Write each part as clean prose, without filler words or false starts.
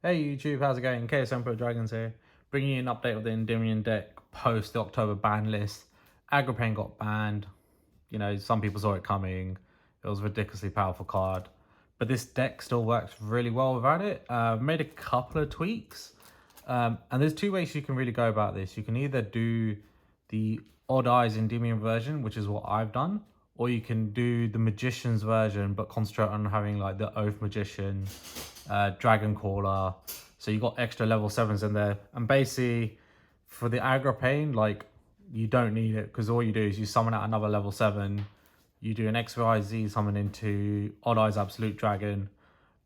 Hey YouTube, how's it going? KS Emperor Dragons here, bringing you an update of the Endymion deck post the October ban list. Agrapain got banned. You know, some people saw it coming. It was a ridiculously powerful card. But this deck still works really well without it. I've made a couple of tweaks. And there's two ways you can really go about this. You can either do the Odd Eyes Endymion version, which is what I've done, or you can do the Magician's version, but concentrate on having like the Oath Magician, Dragon Caller. So you got extra level 7s in there. And basically, for the Agrapain, like, you don't need it because all you do is you summon out another level 7. You do an XYZ summon into Odd Eyes Absolute Dragon,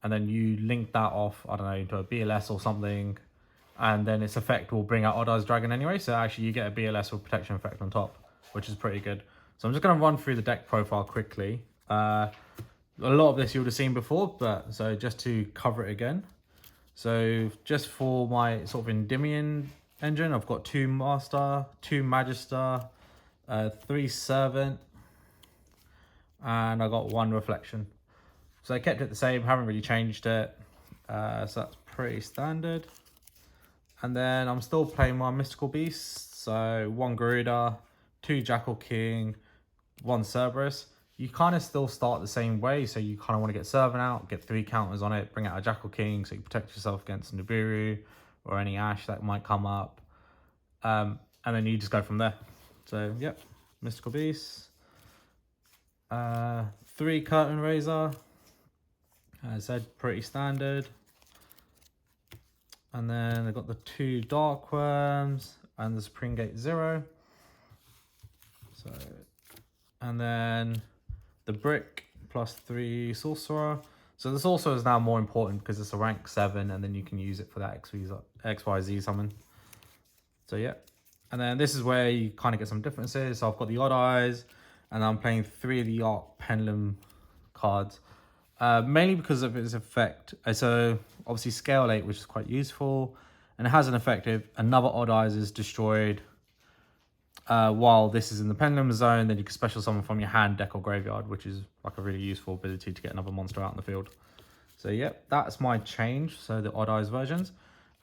and then you link that off, I don't know, into a BLS or something, and then its effect will bring out Odd Eyes Dragon anyway, so actually you get a BLS with protection effect on top, which is pretty good. So I'm just going to run through the deck profile quickly. A lot of this you would have seen before, but so just to cover it again. So just for my sort of Endymion engine, I've got 2 Master, 2 Magister, 3 Servant, and I got 1 Reflection. So I kept it the same, haven't really changed it. So that's pretty standard. And then I'm still playing my Mystical Beasts. So 1 Garuda, 2 Jackal King, 1 Cerberus. You kind of still start the same way. So you kind of want to get Servant out, get 3 counters on it, bring out a Jackal King so you protect yourself against Nibiru or any Ash that might come up. And then you just go from there. So, yep, Mystical Beasts. 3 Curtain Raiser. As I said, pretty standard. And then I've got the 2 Dark Worms and the Supreme Gate 0. So, and then the Brick plus 3 Sorcerer. So the Sorcerer is now more important because it's a rank 7 and then you can use it for that XYZ summon. So yeah. And then this is where you kind of get some differences. So I've got the Odd Eyes and I'm playing 3 of the Arc Pendulum cards. Mainly because of its effect. So obviously scale 8, which is quite useful, and it has an effect if another Odd Eyes is destroyed while this is in the Pendulum Zone, then you can special summon from your hand, deck, or graveyard, which is like a really useful ability to get another monster out in the field. So yep, that's my change, so the Odd Eyes versions.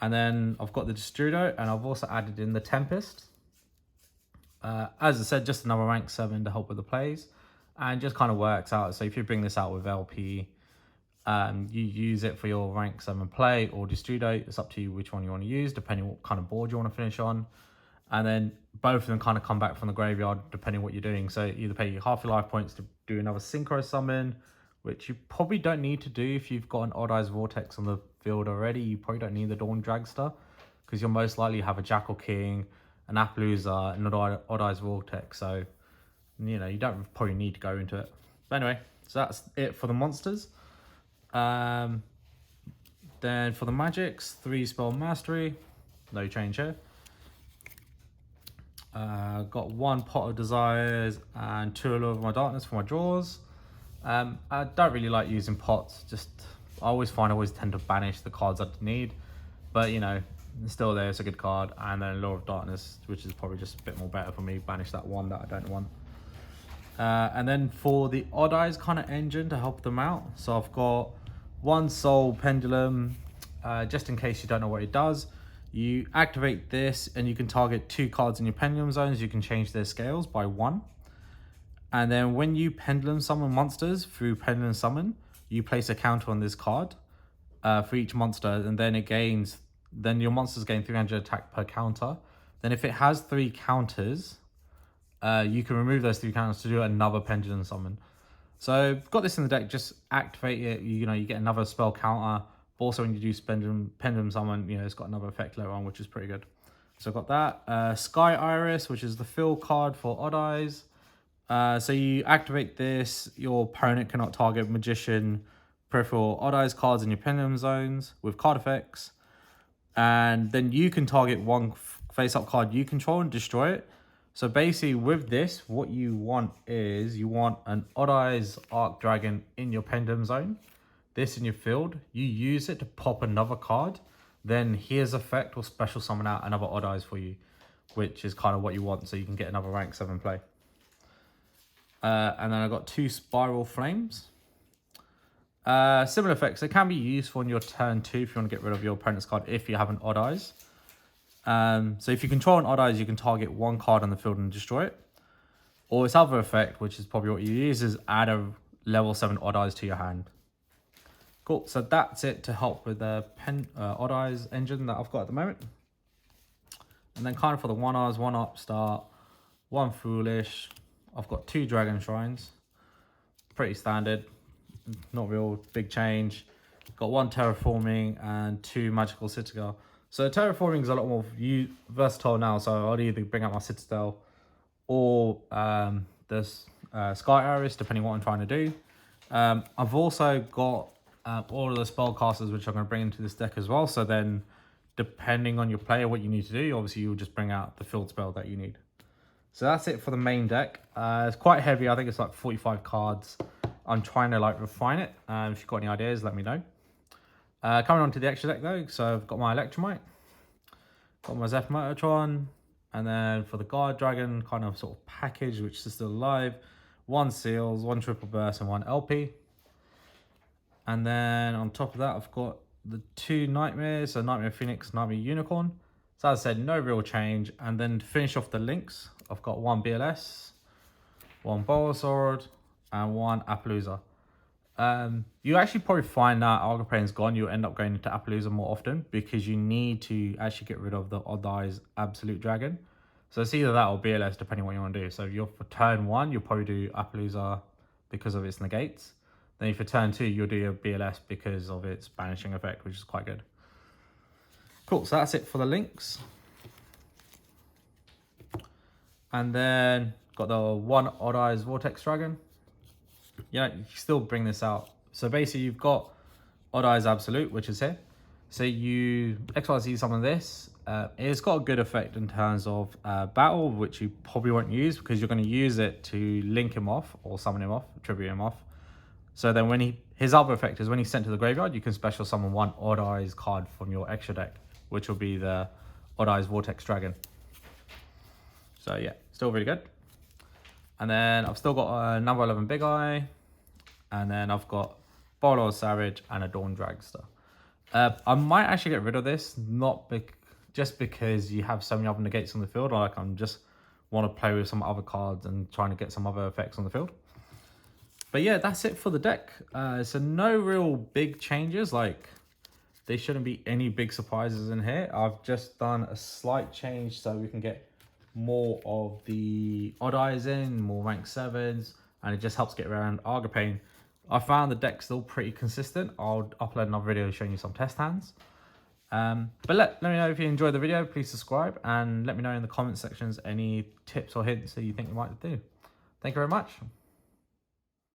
And then I've got the Destrudo, and I've also added in the Tempest. As I said, just another rank 7 to help with the plays. And just kind of works out. So if you bring this out with LP, you use it for your rank 7 play or Destrudo. It's up to you which one you want to use, depending what kind of board you want to finish on. And then both of them kind of come back from the graveyard, depending what you're doing. So either pay half your life points to do another Synchro Summon, which you probably don't need to do if you've got an Odd Eyes Vortex on the field already. You probably don't need the Dawn Dragster, because you'll most likely have a Jackal King, an Appaloosa, and an Odd Eyes Vortex. So, you know, you don't probably need to go into it. But anyway, so that's it for the monsters. Then for the magics, 3 Spell Mastery, no change here. Got 1 Pot of Desires and 2 Allure of My Darkness for my draws. I don't really like using pots, just I always tend to banish the cards I need, but you know, it's still there, it's a good card. And then Allure of Darkness, which is probably just a bit more better for me, banish that one that I don't want. And then for the Odd Eyes kind of engine to help them out, so I've got 1 Soul Pendulum, just in case you don't know what it does. You activate this and you can target 2 cards in your Pendulum Zones. You can change their scales by 1. And then when you Pendulum Summon monsters through Pendulum Summon, you place a counter on this card for each monster, and then then your monsters gain 300 attack per counter. Then if it has 3 counters, you can remove those 3 counters to do another Pendulum Summon. So I've got this in the deck, just activate it, you know, you get another spell counter. But also when you do Pendulum Summon, you know, it's got another effect later on, which is pretty good. So I've got that. Sky Iris, which is the fill card for Odd Eyes. So you activate this, your opponent cannot target Magician, Peripheral, Odd Eyes cards in your Pendulum Zones with card effects. And then you can target 1 face-up card you control and destroy it. So basically with this, what you want is you want an Odd Eyes Arc Dragon in your Pendulum Zone. This in your field, you use it to pop another card. Then here's effect will special summon out another Odd Eyes for you, which is kind of what you want, so you can get another rank 7 play. And then I got 2 Spiral Flames. Similar effects. It can be useful on your turn 2 if you want to get rid of your opponent's card if you have an Odd Eyes. So if you control an Odd Eyes, you can target one card on the field and destroy it. Or its other effect, which is probably what you use, is add a level 7 Odd Eyes to your hand. Cool, so that's it to help with the Odd Eyes engine that I've got at the moment. And then kind of for the 1Rs, 1 Upstart, 1 Foolish. I've got 2 Dragon Shrines. Pretty standard, not real big change. Got 1 Terraforming and 2 Magical Citadel. So Terraforming is a lot more versatile now, so I'll either bring out my Citadel or the Sky Iris, depending on what I'm trying to do. I've also got all of the spellcasters, which I'm going to bring into this deck as well. So then, depending on your player, what you need to do, obviously you'll just bring out the field spell that you need. So that's it for the main deck. It's quite heavy. I think it's like 45 cards. I'm trying to like refine it. If you've got any ideas, let me know. Coming on to the extra deck though, so I've got my Electromite, got my Zephyr Mototron, and then for the Guard Dragon kind of sort of package, which is still alive, 1 Seals, 1 Triple Burst, and 1 LP. And then on top of that, I've got the 2 Nightmares, so Nightmare Phoenix, Nightmare Unicorn. So as I said, no real change. And then to finish off the links, I've got 1 BLS, 1 Bulbasaur, and 1 Appaloosa. You actually probably find that Agrapain's gone, you'll end up going into Appaloosa more often because you need to actually get rid of the Odd Eyes Absolute Dragon. So it's either that or BLS, depending on what you want to do. So if you're for turn 1, you'll probably do Appaloosa because of its negates. Then if for turn 2, you'll do your BLS because of its banishing effect, which is quite good. Cool, so that's it for the links. And then got the 1 Odd Eyes Vortex Dragon. Yeah, you can still bring this out. So basically you've got Odd Eyes Absolute, which is here. So you XYZ some of this. It's got a good effect in terms of battle, which you probably won't use because you're going to use it to link him off or summon him off, tribute him off. So then when his other effect is when he's sent to the graveyard, you can special summon 1 Odd Eyes card from your extra deck, which will be the Odd Eyes Vortex Dragon. So yeah, still really good. And then I've still got a number 11 Big Eye. And then I've got Bolo Savage and a Dawn Dragster. I might actually get rid of this, just because you have so many other negates on the field. Like I'm just want to play with some other cards and trying to get some other effects on the field. But yeah, that's it for the deck. So no real big changes. Like there shouldn't be any big surprises in here. I've just done a slight change so we can get more of the Odd Eyes in, more rank 7s, and it just helps get around Agrapain. I found the deck still pretty consistent. I'll upload another video showing you some test hands. But let me know if you enjoyed the video. Please subscribe and let me know in the comment sections any tips or hints that you think you might do. Thank you very much.